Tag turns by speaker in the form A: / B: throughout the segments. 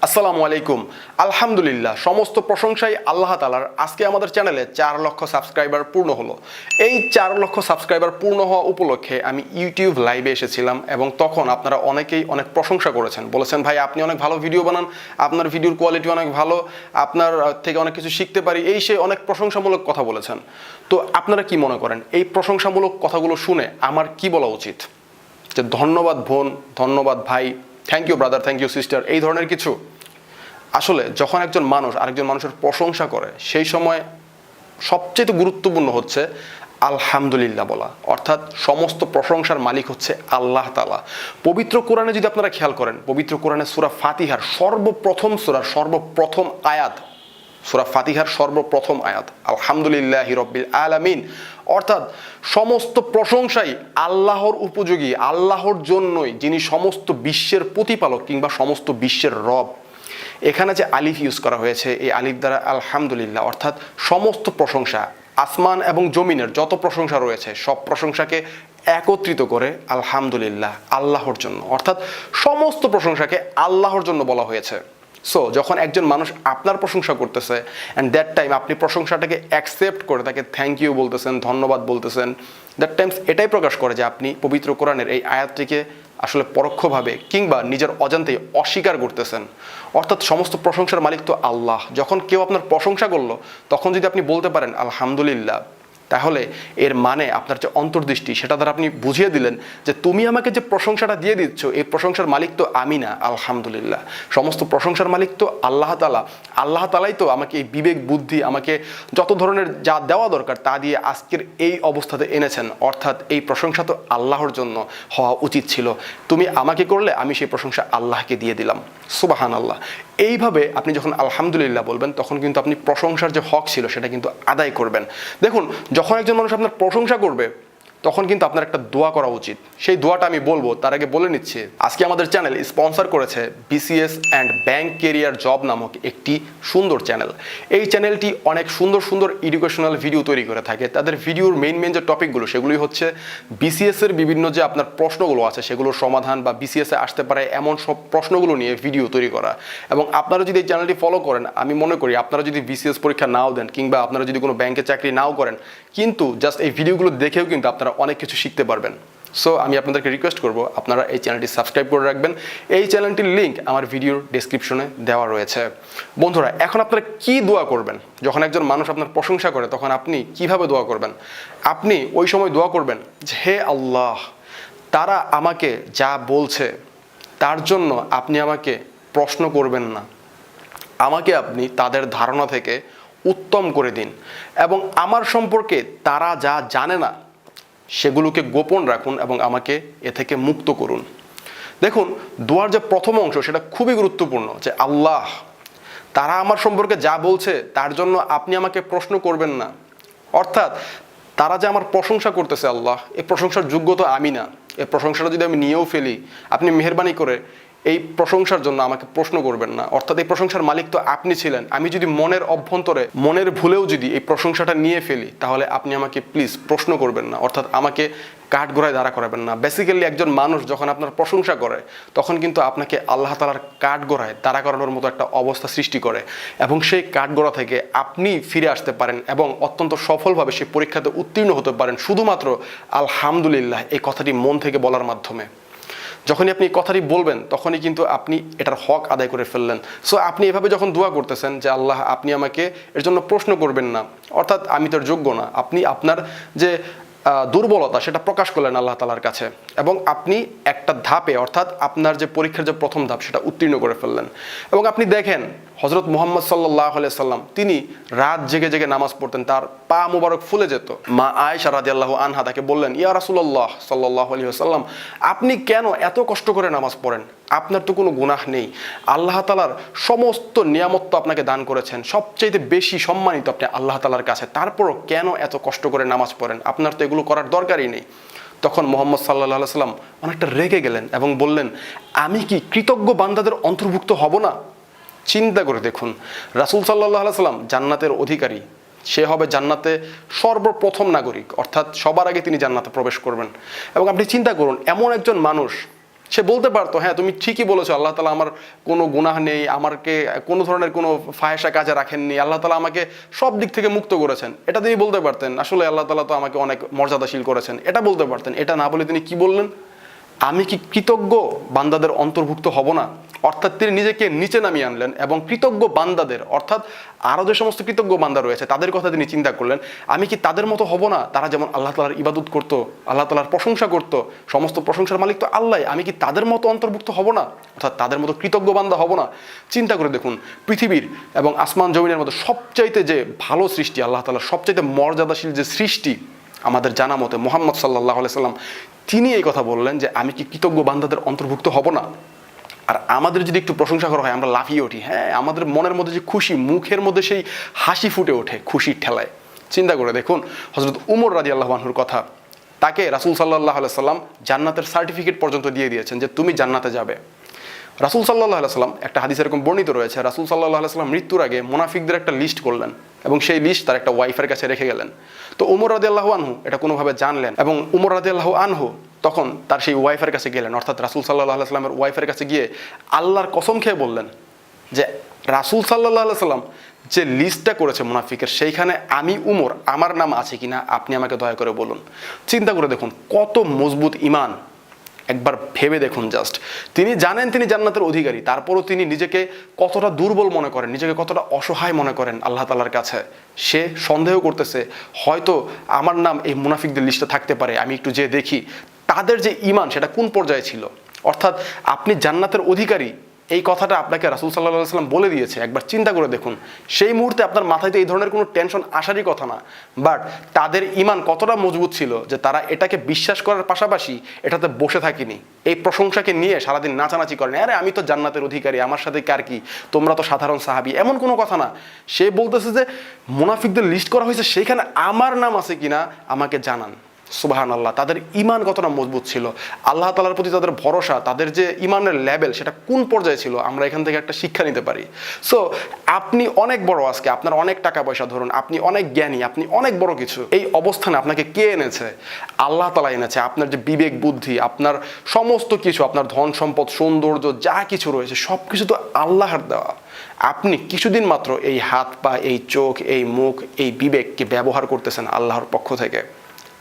A: আসসালামু আলাইকুম। আলহামদুলিল্লাহ, সমস্ত প্রশংসাই আল্লাহ তাআলার। আজকে আমাদের চ্যানেলে 4 লক্ষ সাবস্ক্রাইবার পূর্ণ হলো। এই 4 লক্ষ সাবস্ক্রাইবার পূর্ণ হওয়া উপলক্ষে আমি ইউটিউব লাইভে এসেছিলাম এবং তখন আপনারা অনেকেই অনেক প্রশংসা করেছেন, বলেছেন ভাই আপনি অনেক ভালো ভিডিও বানান, আপনার ভিডিওর কোয়ালিটি অনেক ভালো, আপনার থেকে অনেক কিছু শিখতে পারি, এই সে অনেক প্রশংসামূলক কথা বলেছেন। তো আপনারা কি মনে করেন এই প্রশংসামূলক কথাগুলো শুনে আমার কি বলা উচিত? যে ধন্যবাদ বোন, ধন্যবাদ ভাই, thank you brother, thank you sister, এই ধরনের কিছু? আসলে যখন একজন মানুষ আরেকজন মানুষের প্রশংসা করে সেই সময় সবচেয়ে গুরুত্বপূর্ণ হচ্ছে আলহামদুলিল্লাহ বলা, অর্থাৎ সমস্ত প্রশংসার মালিক হচ্ছে আল্লাহ তাআলা। পবিত্র কোরআনে যদি আপনারা খেয়াল করেন, পবিত্র কোরআনে সূরা ফাতিহার সর্বপ্রথম আয়াত, সূরা ফাতিহার সর্বপ্রথম আয়াত আলহামদুলিল্লাহি রাব্বিল আলামিন, অর্থাৎ সমস্ত প্রশংসাই আল্লাহর উপযোগী, আল্লাহর জন্যই, যিনি সমস্ত বিশ্বের প্রতিপালক কিংবা সমস্ত বিশ্বের রব। এখানে যে আলিফ ইউজ করা হয়েছে, এই আলিফ দ্বারা আলহামদুলিল্লাহ, অর্থাৎ সমস্ত প্রশংসা, আসমান এবং জমিনের যত প্রশংসা রয়েছে সব প্রশংসাকে একত্রিত করে আলহামদুলিল্লাহ আল্লাহর জন্য, অর্থাৎ সমস্ত প্রশংসাকে আল্লাহর জন্য বলা হয়েছে। সো যখন একজন মানুষ আপনার প্রশংসা করতেছে অ্যান্ড দ্যাট টাইম আপনি প্রশংসাটাকে অ্যাকসেপ্ট করে তাকে থ্যাংক ইউ বলতেছেন, ধন্যবাদ বলতেছেন, দ্যাট টাইমস এটাই প্রকাশ করে যে আপনি পবিত্র কোরআনের এই আয়াতটিকে আসলে পরোক্ষভাবে কিংবা নিজের অজান্তেই অস্বীকার করতেছেন। অর্থাৎ সমস্ত প্রশংসার মালিক তো আল্লাহ। যখন কেউ আপনার প্রশংসা করলো তখন যদি আপনি বলতে পারেন আলহামদুলিল্লাহ, তাহলে এর মানে আপনার যে অন্তর্দৃষ্টি সেটা দ্বারা আপনি বুঝিয়ে দিলেন যে তুমি আমাকে যে প্রশংসাটা দিয়ে দিচ্ছ এই প্রশংসার মালিক তো আমি না, আলহামদুলিল্লাহ সমস্ত প্রশংসার মালিক তো আল্লাহ তাআলা। আল্লাহ তাআলাই তো আমাকে এই বিবেক বুদ্ধি, আমাকে যত ধরনের যা দেওয়া দরকার তা দিয়ে আজকের এই অবস্থাতে এনেছেন, অর্থাৎ এই প্রশংসা তো আল্লাহর জন্য হওয়া উচিত ছিল। তুমি আমাকে করলে আমি সেই প্রশংসা আল্লাহকে দিয়ে দিলাম। সুবহানাল্লাহ। এইভাবে আপনি যখন আলহামদুলিল্লাহ বলবেন তখন কিন্তু আপনি প্রশংসার যে হক ছিল সেটা কিন্তু আদায় করবেন। দেখুন, যখন একজন মানুষ আপনার প্রশংসা করবে তখন কিন্তু আপনার একটা দোয়া করা উচিত। সেই দোয়াটা আমি বলবো তার আগে বলে নিচ্ছি, আজকে আমাদের চ্যানেল স্পন্সর করেছে BCS and bank career job নামক একটি সুন্দর চ্যানেল। এই চ্যানেলটি অনেক সুন্দর সুন্দর এডুকেশনাল ভিডিও তৈরি করে থাকে। তাদের ভিডিওর মেইন যে টপিকগুলো সেগুলোই হচ্ছে বিসিএস এর বিভিন্ন যে আপনার প্রশ্নগুলো আছে সেগুলোর সমাধান, বা বিসিএস এ আসতে পারে এমন সব প্রশ্নগুলো নিয়ে ভিডিও তৈরি করা। এবং আপনারা যদি এই চ্যানেলটি ফলো করেন, আমি মনে করি আপনারা যদি বিসিএস পরীক্ষা নাও দেন কিংবা আপনারা যদি কোনো ব্যাংকে চাকরি নাও করেন, কিন্তু জাস্ট এই ভিডিওগুলো দেখেও কিন্তু আপনারা অনেক কিছু শিখতে পারবেন। সো আমি আপনাদেরকে রিকোয়েস্ট করব আপনারা এই চ্যানেলটি সাবস্ক্রাইব করে রাখবেন। এই চ্যানেলটির লিঙ্ক আমার ভিডিওর ডেসক্রিপশনে দেওয়া রয়েছে। বন্ধুরা, এখন আপনারা কি দোয়া করবেন? যখন একজন মানুষ আপনার প্রশংসা করে তখন আপনি কিভাবে দোয়া করবেন? আপনি ওই সময় দোয়া করবেন যে হে আল্লাহ, তারা আমাকে যা বলছে তার জন্য আপনি আমাকে প্রশ্ন করবেন না, আমাকে আপনি তাদের ধারণা থেকে উত্তম করে দিন এবং আমার সম্পর্কে তারা যা জানে না সেগুলোকে গোপন রাখুন এবং আমাকে এ থেকে মুক্ত করুন। দেখুন, দোয়ার যে প্রথম অংশ সেটা খুবই গুরুত্বপূর্ণ, যে আল্লাহ, তারা আমার সম্পর্কে যা বলছে তার জন্য আপনি আমাকে প্রশ্ন করবেন না। অর্থাৎ তারা যে আমার প্রশংসা করতেছে আল্লাহ, এই প্রশংসার যোগ্য তো আমি না। এই প্রশংসাটা যদি আমি নিয়েও ফেলি, আপনি মেহেরবানি করে এই প্রশংসার জন্য আমাকে প্রশ্ন করবেন না। অর্থাৎ এই প্রশংসার মালিক তো আপনি ছিলেন। আমি যদি মনের অভ্যন্তরে, মনের ভুলেও যদি এই প্রশংসাটা নিয়ে ফেলি, তাহলে আপনি আমাকে প্লিজ প্রশ্ন করবেন না, অর্থাৎ আমাকে কাঠগড়ায় দাঁড়া করাবেন না। বেসিক্যালি একজন মানুষ যখন আপনার প্রশংসা করে তখন কিন্তু আপনাকে আল্লাহ তাআলার কাঠগড়ায় দাঁড়া করানোর মতো একটা অবস্থা সৃষ্টি করে এবং সেই কাঠগড়া থেকে আপনি ফিরে আসতে পারেন এবং অত্যন্ত সফলভাবে সেই পরীক্ষাতে উত্তীর্ণ হতে পারেন শুধুমাত্র আলহামদুলিল্লাহ এই কথাটি মন থেকে বলার মাধ্যমে। যখনই আপনি এই কথাটি বলবেন তখনই কিন্তু আপনি এটার হক আদায় করে ফেললেন। সো আপনি এভাবে যখন দোয়া করতেছেন যে আল্লাহ, আপনি আমাকে এর জন্য প্রশ্ন করবেন না, অর্থাৎ আমি তো যোগ্য না, আপনি আপনার যে দুর্বলতা সেটা প্রকাশ করলেন আল্লাহ তাআলার কাছে এবং আপনি একটা ধাপে, অর্থাৎ আপনার যে পরীক্ষার যে প্রথম ধাপ সেটা উত্তীর্ণ করে ফেললেন। এবং আপনি দেখেন হযরত মুহাম্মদ সাল্লাল্লাহু আলাইহি সাল্লাম, তিনি রাত জেগে জেগে নামাজ পড়তেন, তার পা মুবারক ফুলে যেত। মা আয়েশা রাদিয়াল্লাহু আনহা তাকে বললেন, ইয়া রাসূলুল্লাহ সাল্লাল্লাহু আলাইহি ওয়াসাল্লাম, আপনি কেন এত কষ্ট করে নামাজ পড়েন? আপনার তো কোনো গুনাহ নেই, আল্লাহ তাআলার সমস্ত নিয়ামত তো আপনাকে দান করেছেন, সবচেয়ে বেশি সম্মানিত আপনি আল্লাহ তাআলার কাছে, তারপরও কেন এত কষ্ট করে নামাজ পড়েন? আপনার তো এগুলো করার দরকারই নেই। তখন মুহাম্মদ সাল্লাল্লাহু আলাইহি সাল্লাম অনেকটা রেগে গেলেন এবং বললেন, আমি কি কৃতজ্ঞ বান্দাদের অন্তর্ভুক্ত হব না? চিন্তা করে দেখুন, রাসূল সাল্লাল্লাহু আলাইহি সাল্লাম জান্নাতের অধিকারী, সে হবে জান্নাতে সর্বপ্রথম নাগরিক, অর্থাৎ সবার আগে তিনি জান্নাতে প্রবেশ করবেন। এবং আপনি চিন্তা করুন, এমন একজন মানুষ সে বলতে পারতো, হ্যাঁ তুমি ঠিকই বলেছো, আল্লাহ তাআলা আমার কোনো গুনাহ নেই, আমাকে কোনো ধরনের কোনো ফাহেসা কাজে রাখেননি, আল্লাহ তাআলা আমাকে সব দিক থেকে মুক্ত করেছেন। এটা তিনি বলতে পারতেন, আসলে আল্লাহ তাআলা তো আমাকে অনেক মর্যাদাশীল করেছেন, এটা বলতে পারতেন। এটা না বলে তিনি কি বললেন? আমি কি কৃতজ্ঞ বান্দাদের অন্তর্ভুক্ত হব না? অর্থাৎ তিনি নিজেকে নিচে নামিয়ে আনলেন এবং কৃতজ্ঞ বান্দাদের, অর্থাৎ আরও যে সমস্ত কৃতজ্ঞ বান্দা রয়েছে তাদের কথা তিনি চিন্তা করলেন। আমি কি তাদের মতো হব না, তারা যেমন আল্লাহ তাআলার ইবাদত করতো, আল্লাহ তাআলার প্রশংসা করতো, সমস্ত প্রশংসার মালিক তো আল্লাহ, আমি কি তাদের মতো অন্তর্ভুক্ত হব না, অর্থাৎ তাদের মতো কৃতজ্ঞ বান্দা হব না? চিন্তা করে দেখুন, পৃথিবীর এবং আসমান জমিনের মধ্যে সবচাইতে যে ভালো সৃষ্টি, আল্লাহ তাআলার সবচাইতে মর্যাদাশীল যে সৃষ্টি আমাদের জানা মতে মুহাম্মদ সাল্লাল্লাহু আলাইহি সাল্লাম, তিনি এই কথা বললেন যে আমি কি কৃতজ্ঞ বান্দাদের অন্তর্ভুক্ত হব না? আর আমাদের যদি একটু প্রশংসা করা হয় আমরা লাফিয়ে উঠি, হ্যাঁ আমাদের মনের মধ্যে যে খুশি, মুখের মধ্যে সেই হাসি ফুটে ওঠে খুশির ঠেলায়। চিন্তা করে দেখুন হযরত উমর রাদিয়াল্লাহু আনহুর কথা, তাকে রাসূল সাল্লাল্লাহু আলাইহি সাল্লাম জান্নাতের সার্টিফিকেট পর্যন্ত দিয়ে দিয়েছেন যে তুমি জান্নাতে যাবে। রাসূল সাল্লাল্লাহু আলাইহি সাল্লাম, একটা হাদিসে এরকম বর্ণিত রয়েছে, রাসূল সাল্লাল্লাহু আলাইহি সাল্লাম মৃত্যুর আগে মুনাফিকদের একটা লিস্ট করলেন এবং সেই লিস্ট তার একটা ওয়াইফের কাছে রেখে গেলেন। তো উমর রাদিয়াল্লাহু আনহু এটা কোনোভাবে জানলেন এবং উমর রাদিয়াল্লাহু আনহু তখন তার সেই ওয়াইফের কাছে গেলেন, অর্থাৎ রাসূল সাল্লাল্লাহু আলাইহি সাল্লামের ওয়াইফের কাছে গিয়ে আল্লাহর কসম খেয়ে বললেন যে রাসূল সাল্লাল্লাহু আলাইহি সাল্লাম যে লিস্টটা করেছে মুনাফিকের, সেইখানে আমি উমর, আমার নাম আছে কিনা আপনি আমাকে দয়া করে বলুন। চিন্তা করে দেখুন কত মজবুত ঈমান, একবার ভেবে দেখুন জাস্ট। তিনি জানেন তিনি জান্নাতের অধিকারী, তারপরও তিনি নিজেকে কতটা দুর্বল মনে করেন, নিজেকে কতটা অসহায় মনে করেন আল্লাহ তাআলার কাছে। সে সন্দেহ করতেছে হয়তো আমার নাম এই মুনাফিকদের লিস্টে থাকতে পারে, আমি একটু যেয়ে দেখি তাদের যে ঈমান সেটা কোন পর্যায়ে ছিল। অর্থাৎ আপনি জান্নাতের অধিকারী এই কথাটা আপনাকে রাসূল সাল্লাল্লাহু আলাইহি সাল্লাম বলে দিয়েছে। একবার চিন্তা করে দেখুন, সেই মুহূর্তে আপনার মাথায় তো এই ধরনের কোনো টেনশন আসারই কথা না, বাট তাদের ঈমান কতটা মজবুত ছিল যে তারা এটাকে বিশ্বাস করার পাশাপাশি এটাতে বসে থাকেনি, এই প্রশংসাকে নিয়ে সারাদিন নাচানাচি করেন, আরে আমি তো জান্নাতের অধিকারী, আমার সাথে কার কি, তোমরা তো সাধারণ সাহাবী, এমন কোনো কথা না। সে বলতেছে যে মুনাফিকদের লিস্ট করা হয়েছে, সেইখানে আমার নাম আছে কিনা আমাকে জানান। সুবহানাল্লাহ, তাদের ঈমান কতটা মজবুত ছিল, আল্লাহ তাআলার প্রতি তাদের ভরসা, তাদের যে ঈমানের লেভেল সেটা কোন পর্যায়ে ছিল, আমরা এখান থেকে একটা শিক্ষা নিতে পারি। সো আপনি অনেক বড়, আজকে আপনার অনেক টাকা পয়সা, ধরুন আপনি অনেক জ্ঞানী, আপনি অনেক বড় কিছু, এই অবস্থানে আপনাকে কে এনেছে? আল্লাহ তাআলা এনেছে। আপনার যে বিবেক বুদ্ধি, আপনার সমস্ত কিছু, আপনার ধন সম্পদ, সৌন্দর্য যা কিছু রয়েছে সব কিছু তো আল্লাহর দেওয়া। আপনি কিছুদিন মাত্র এই হাত পা, এই চোখ, এই মুখ, এই বিবেককে ব্যবহার করতেছেন আল্লাহর পক্ষ থেকে,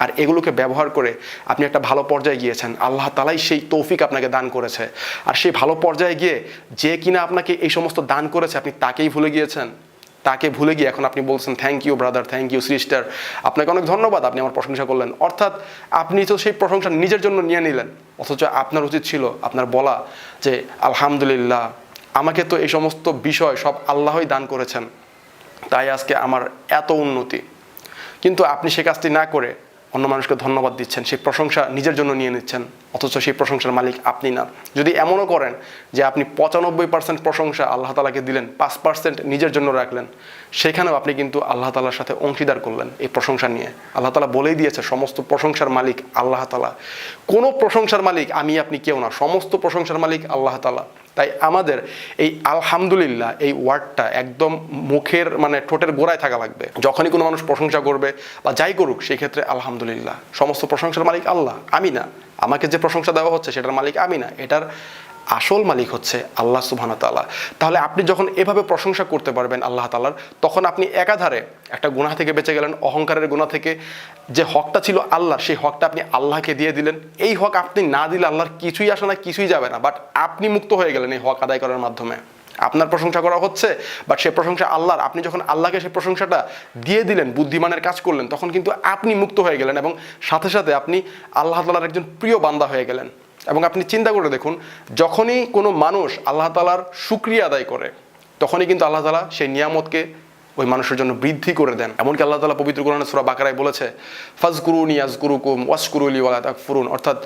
A: আর এগুলোকে ব্যবহার করে আপনি একটা ভালো পর্যায়ে গিয়েছেন। আল্লাহ তাআলাই সেই তৌফিক আপনাকে দান করেছে, আর সেই ভালো পর্যায়ে গিয়ে যে কিনা আপনাকে এই সমস্ত দান করেছে আপনি তাকেই ভুলে গিয়েছেন। তাকে ভুলে গিয়ে এখন আপনি বলছেন thank you brother, thank you sister, আপনাকে অনেক ধন্যবাদ, আপনি আমার প্রশংসা করলেন। অর্থাৎ আপনি তো সেই প্রশংসা নিজের জন্য নিয়ে নিলেন, অথচ আপনার উচিত ছিল আপনার বলা যে আলহামদুলিল্লাহ, আমাকে তো এই সমস্ত বিষয় সব আল্লাহই দান করেছেন, তাই আজকে আমার এত উন্নতি। কিন্তু আপনি সে কাজটি না করে অন্য মানুষকে ধন্যবাদ দিচ্ছেন, সেই প্রশংসা নিজের জন্য নিয়ে নিচ্ছেন, অথচ সেই প্রশংসার মালিক আপনি না। যদি এমনও করেন যে আপনি 95% প্রশংসা আল্লাহ তাআলাকে দিলেন, 5% নিজের জন্য রাখলেন, সেখানেও আপনি কিন্তু আল্লাহ তাআলার সাথে অংশীদার করলেন এই প্রশংসা নিয়ে। আল্লাহ তাআলা বলেই দিয়েছে সমস্ত প্রশংসার মালিক আল্লাহ তাআলা, কোনো প্রশংসার মালিক আমি আপনি কেউ না, সমস্ত প্রশংসার মালিক আল্লাহ তাআলা। তাই আমাদের এই আলহামদুলিল্লাহ এই ওয়ার্ডটা একদম মুখের ঠোঁটের গোড়ায় থাকা লাগবে। যখনই কোনো মানুষ প্রশংসা করবে বা যাই করুক, সেই ক্ষেত্রে আলহামদুলিল্লাহ, সমস্ত প্রশংসার মালিক আল্লাহ, আমি না। আমাকে যে প্রশংসা দেওয়া হচ্ছে সেটার মালিক আমি না, এটার আসল মালিক হচ্ছে আল্লাহ সুবহানাহু ওয়া তাআলা। তাহলে আপনি যখন এভাবে প্রশংসা করতে পারবেন আল্লাহ তাআলার, তখন আপনি একাধারে একটা গুনাহ থেকে বেঁচে গেলেন, অহংকারের গুনাহ থেকে। যে হকটা ছিল আল্লাহর, সেই হকটা আপনি আল্লাহকে দিয়ে দিলেন। এই হক আপনি না দিলে আল্লাহর কিছুই আসে না, কিছুই যাবে না, বাট আপনি মুক্ত হয়ে গেলেন এই হক আদায় করার মাধ্যমে। আপনার প্রশংসা করা হচ্ছে, বাট সে প্রশংসা আল্লাহর। আপনি যখন আল্লাহকে সেই প্রশংসাটা দিয়ে দিলেন, বুদ্ধিমানের কাজ করলেন, তখন কিন্তু আপনি মুক্ত হয়ে গেলেন এবং সাথে সাথে আপনি আল্লাহ তাআলার একজন প্রিয় বান্দা হয়ে গেলেন। এবং আপনি চিন্তা করে দেখুন, যখনই কোনো মানুষ আল্লাহ তাআলার শুকরিয়া আদায় করে, তখনই কিন্তু আল্লাহ তাআলা সেই নিয়ামতকে ওই মানুষের জন্য বৃদ্ধি করে দেন। এমনকি আল্লাহ তাআলা পবিত্র কোরআনে সূরা বাকারায় বলেছে, ফাজকুরুনি আযকুরুকুম ওয়াশকুরুলি ওয়ালা তাকফুরুন, অর্থাৎ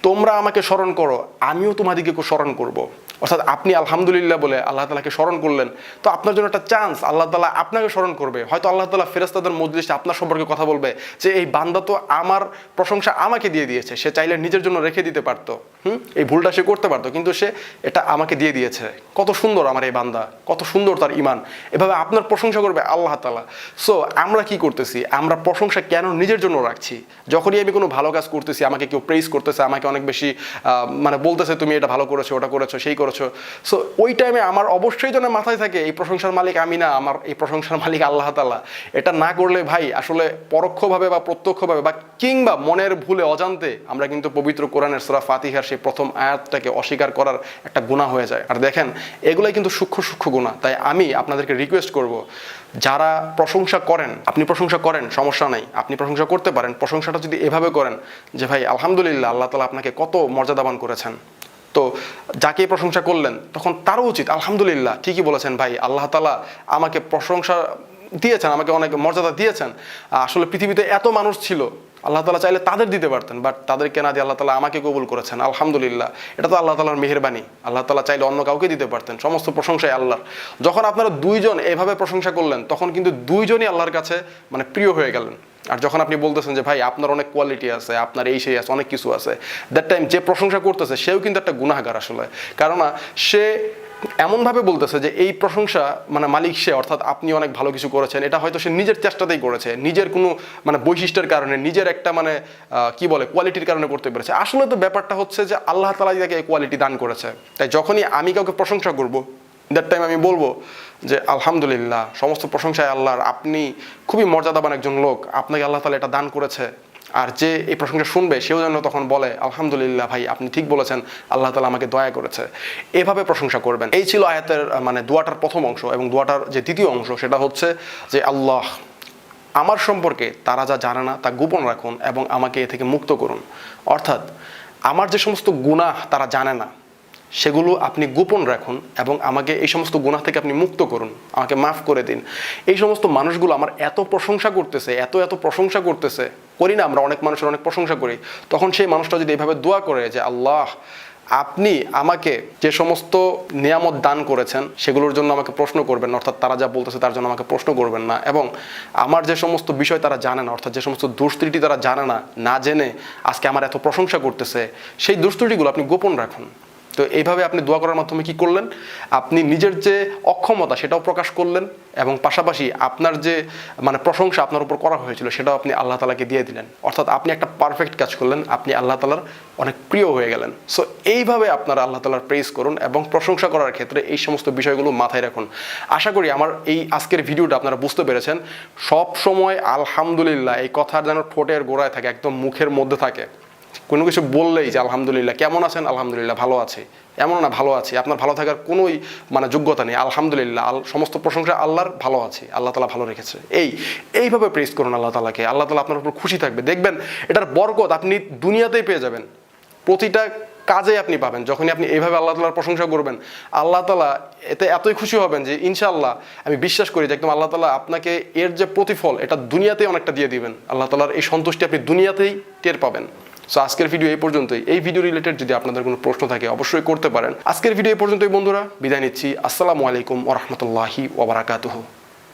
A: তোমরা আমাকে স্মরণ করো, আমিও তোমাদেরকে স্মরণ করব। অর্থাৎ আপনি আলহামদুলিল্লাহ বলে আল্লাহ তাআলাকে স্মরণ করলেন, তো আপনার জন্য একটা চান্স, আল্লাহ তাআলা আপনাকে স্মরণ করবে। হয়তো আল্লাহ তাআলা ফেরেশতাদের মজলিসে আপনার সম্পর্কে কথা বলবে যে এই বান্দা তো আমার প্রশংসা আমাকে দিয়ে দিয়েছে, সে চাইলে নিজের জন্য রেখে দিতে পারতো, এই ভুলটা সে করতে পারতো, কিন্তু সে এটা আমাকে দিয়ে দিয়েছে, কত সুন্দর আমার এই বান্দা, কত সুন্দর তার ঈমান। এভাবে আপনার প্রশংসা করবে আল্লাহ তাআলা। সো আমরা কি করতেছি, আমরা প্রশংসা কেন নিজের জন্য রাখছি? যখনই আমি কোনো ভালো কাজ করতেছি, আমাকে কেউ প্রেইজ করতেছে, আমাকে অনেক বেশি মানে বলতেছে তুমি এটা ভালো করেছো, ওটা করেছো, সেই করেছো, সো ওই টাইমে আমার অবশ্যই যেন মাথায় থাকে এই প্রশংসার মালিক আমি না, আমার এই প্রশংসার মালিক আল্লাহ তাআলা। এটা না করলে ভাই আসলে পরোক্ষভাবে বা প্রত্যক্ষভাবে বা কিংবা মনের ভুলে অজান্তে আমরা কিন্তু পবিত্র কোরআনের সূরা ফাতিহার সেই প্রথম আয়াতটাকে অস্বীকার করার একটা গুনাহ হয়ে যায়। আর দেখেন এগুলাই কিন্তু সূক্ষ্ম সূক্ষ্ম গুনাহ। তাই আমি আপনাদেরকে রিকোয়েস্ট করব, যারা প্রশংসা করেন, আপনি প্রশংসা করেন সমস্যা নাই, আপনি প্রশংসা করতে পারেন, প্রশংসাটা যদি এভাবে করেন যে ভাই আলহামদুলিল্লাহ আল্লাহ তাআলা আপনাকে কত মর্যাদাবান করেছেন, তো যাকে প্রশংসা করলেন তখন তারও উচিত আলহামদুলিল্লাহ ঠিকই বলেছেন ভাই, আল্লাহ তাআলা আমাকে প্রশংসা দিয়েছেন, আমাকে অনেক মর্যাদা দিয়েছেন। আসলে পৃথিবীতে এত মানুষ ছিল, আল্লাহ তাআলা চাইলে তাদের দিতে পারতেন, বাট তাদেরকে না দিয়ে আল্লাহ তাআলা আমাকে কবুল করেছেন, আলহামদুলিল্লাহ। এটা তো আল্লাহ তাআলার মেহেরবানি। আল্লাহ তাআলা চাইলে অন্য কাউকে দিতে পারতেন, সমস্ত প্রশংসাই আল্লাহর। যখন আপনারা দুইজন এভাবে প্রশংসা করলেন তখন কিন্তু দুইজনই আল্লাহর কাছে মানে প্রিয় হয়ে গেলেন। আর যখন আপনি বলতেছেন যে ভাই আপনার অনেক কোয়ালিটি আছে, আপনার এই সেই আছে, অনেক কিছু আছে, দ্যাট টাইম যে প্রশংসা করতেছে সেও কিন্তু একটা গুনাহগার আসলে। কারণ সে এমনভাবে বলতেছে যে এই প্রশংসা মানে মালিক সে, অর্থাৎ আপনি অনেক ভালো কিছু করেছেন, এটা হয়তো সে নিজের চেষ্টাতেই করেছে, নিজের কোনো মানে বৈশিষ্ট্যের কারণে, নিজের একটা মানে কি বলে কোয়ালিটির কারণে করতে পেরেছে। আসলে তো ব্যাপারটা হচ্ছে যে আল্লাহ তাআলা তাকে এই কোয়ালিটি দান করেছে। তাই যখনই আমি কাউকে প্রশংসা করব, দ্যাট টাইম আমি বলবো যে আলহামদুলিল্লাহ, সমস্ত প্রশংসায় আল্লাহর, আপনি খুবই মর্যাদাবান একজন লোক, আপনাকে আল্লাহ তাআলা এটা দান করেছে। আর যে এই প্রশংসা শুনবে সেও যেন তখন বলে আলহামদুলিল্লাহ ভাই আপনি ঠিক বলেছেন, আল্লাহ তাআলা আমাকে দয়া করেছে। এভাবে প্রশংসা করবেন। এই ছিল আয়াতের মানে দোয়াটার প্রথম অংশ। এবং দোয়াটার যে দ্বিতীয় অংশ সেটা হচ্ছে যে আল্লাহ আমার সম্পর্কে তারা যা জানে না তা গোপন রাখুন এবং আমাকে এ থেকে মুক্ত করুন। অর্থাৎ আমার যে সমস্ত গুনাহ তারা জানে না সেগুলো আপনি গোপন রাখুন এবং আমাকে এই সমস্ত গুনাহ থেকে আপনি মুক্ত করুন, আমাকে মাফ করে দিন। এই সমস্ত মানুষগুলো আমার এত প্রশংসা করতেছে, এত প্রশংসা করতেছে, করি না আমরা অনেক মানুষের অনেক প্রশংসা করি, তখন সেই মানুষটা যদি এইভাবে দোয়া করে যে আল্লাহ আপনি আমাকে যে সমস্ত নিয়ামত দান করেছেন সেগুলোর জন্য আমাকে প্রশ্ন করবেন, অর্থাৎ তারা যা বলতেছে তার জন্য আমাকে প্রশ্ন করবেন না, এবং আমার যে সমস্ত বিষয় তারা জানে না, অর্থাৎ যে সমস্ত দুষ্ত্রুটি তারা জানে না, না জেনে আজকে আমার এত প্রশংসা করতেছে, সেই দুষ্ত্রুটিগুলো আপনি গোপন রাখুন। তো এইভাবে আপনি দোয়া করার মাধ্যমে কি করলেন, আপনি নিজের যে অক্ষমতা সেটাও প্রকাশ করলেন এবং পাশাপাশি আপনার যে মানে প্রশংসা আপনার উপর করা হয়েছিল সেটাও আপনি আল্লাহ তাআলাকে দিয়ে দিলেন। অর্থাৎ আপনি একটা পারফেক্ট কাজ করলেন, আপনি আল্লাহ তাআলার অনেক প্রিয় হয়ে গেলেন। সো এইভাবে আপনারা আল্লাহ তাআলার প্রেইজ করুন এবং প্রশংসা করার ক্ষেত্রে এই সমস্ত বিষয়গুলো মাথায় রাখুন। আশা করি আমার এই আজকের ভিডিওটা আপনারা বুঝতে পেরেছেন। সব সময় আলহামদুলিল্লাহ এই কথার যেন ঠোঁটের গোড়ায় থাকে, একদম মুখের মধ্যে থাকে। কোনো কিছু বললেই যে আলহামদুলিল্লাহ, কেমন আছেন, আলহামদুলিল্লাহ ভালো আছে, এমন না ভালো আছি, আপনার ভালো থাকার কোনোই মানে যোগ্যতা নেই, আলহামদুলিল্লাহ সমস্ত প্রশংসা আল্লাহর, ভালো আছে, আল্লাহ তাআলা ভালো রেখেছে। এইভাবে প্রেজ করুন আল্লাহ তাআলাকে, আল্লাহ তাআলা আপনার উপর খুশি থাকবে। দেখবেন এটার বরকত আপনি দুনিয়াতেই পেয়ে যাবেন, প্রতিটা কাজে আপনি পাবেন। যখনই আপনি এইভাবে আল্লাহ তাআলার প্রশংসা করবেন, আল্লাহ তাআলা এতে এতই খুশি হবেন যে ইনশাআল্লাহ আমি বিশ্বাস করি যে একদম আল্লাহ তাআলা আপনাকে এর যে প্রতিফল এটা দুনিয়াতেই অনেকটা দিয়ে দিবেন। আল্লাহ তাআলার এই সন্তুষ্টি আপনি দুনিয়াতেই টের পাবেন। সো আজকের ভিডিও এই পর্যন্তই। এই ভিডিও রিলেটেড যদি আপনাদের কোনো প্রশ্ন থাকে অবশ্যই করতে পারেন। আজকের ভিডিও এই পর্যন্তই বন্ধুরা, বিদায় নিচ্ছি। আসসালামু আলাইকুম ওয়া রাহমাতুল্লাহি ওয়া বারাকাতুহু।